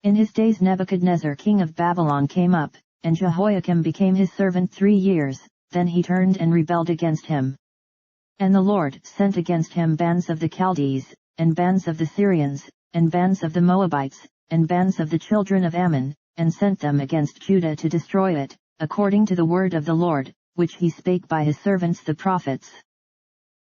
In his days Nebuchadnezzar king of Babylon came up, and Jehoiakim became his servant 3 years, then he turned and rebelled against him. And the Lord sent against him bands of the Chaldees, and bands of the Syrians, and bands of the Moabites, and bands of the children of Ammon, and sent them against Judah to destroy it, according to the word of the Lord, which he spake by his servants the prophets.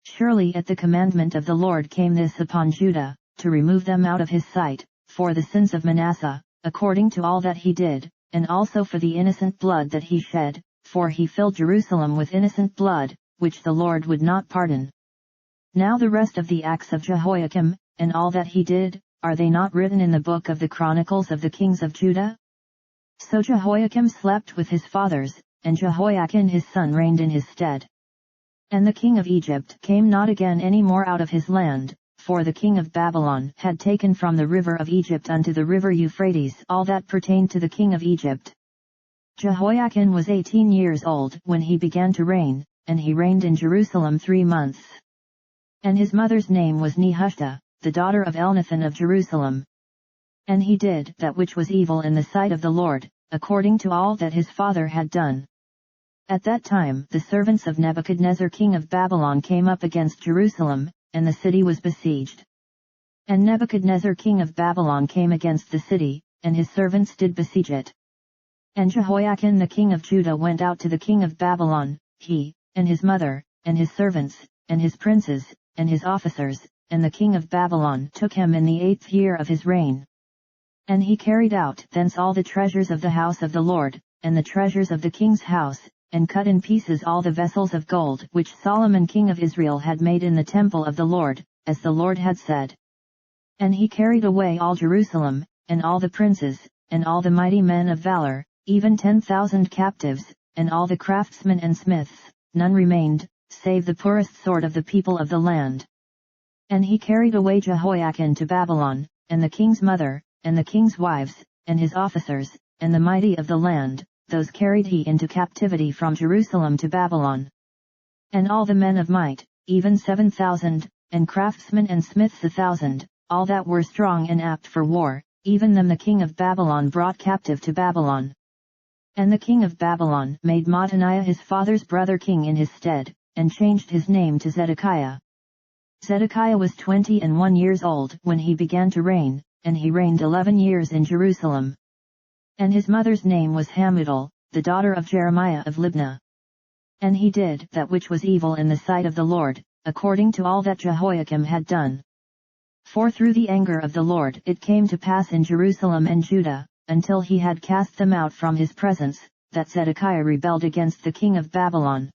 Surely at the commandment of the Lord came this upon Judah, to remove them out of his sight, for the sins of Manasseh, according to all that he did, and also for the innocent blood that he shed, for he filled Jerusalem with innocent blood, which the Lord would not pardon. Now the rest of the acts of Jehoiakim, and all that he did, are they not written in the book of the Chronicles of the kings of Judah? So Jehoiakim slept with his fathers, and Jehoiachin his son reigned in his stead. And the king of Egypt came not again any more out of his land, for the king of Babylon had taken from the river of Egypt unto the river Euphrates all that pertained to the king of Egypt. Jehoiachin was 18 years old when he began to reign, and he reigned in Jerusalem 3 months. And his mother's name was Nehushta, the daughter of Elnathan of Jerusalem. And he did that which was evil in the sight of the Lord, according to all that his father had done. At that time the servants of Nebuchadnezzar king of Babylon came up against Jerusalem, and the city was besieged. And Nebuchadnezzar king of Babylon came against the city, and his servants did besiege it. And Jehoiachin the king of Judah went out to the king of Babylon, he, and his mother, and his servants, and his princes, and his officers, and the king of Babylon took him in the 8th year of his reign. And he carried out thence all the treasures of the house of the Lord, and the treasures of the king's house, and cut in pieces all the vessels of gold which Solomon king of Israel had made in the temple of the Lord, as the Lord had said. And he carried away all Jerusalem, and all the princes, and all the mighty men of valor, even 10,000 captives, and all the craftsmen and smiths, none remained, save the poorest sort of the people of the land. And he carried away Jehoiachin to Babylon, and the king's mother, and the king's wives, and his officers, and the mighty of the land, those carried he into captivity from Jerusalem to Babylon. And all the men of might, even 7,000, and craftsmen and smiths 1,000, all that were strong and apt for war, even them the king of Babylon brought captive to Babylon. And the king of Babylon made Mattaniah his father's brother king in his stead, and changed his name to Zedekiah. Zedekiah was 21 years old when he began to reign, and he reigned 11 years in Jerusalem. And his mother's name was Hamutal, the daughter of Jeremiah of Libnah. And he did that which was evil in the sight of the Lord, according to all that Jehoiakim had done. For through the anger of the Lord it came to pass in Jerusalem and Judah, until he had cast them out from his presence, that Zedekiah rebelled against the king of Babylon.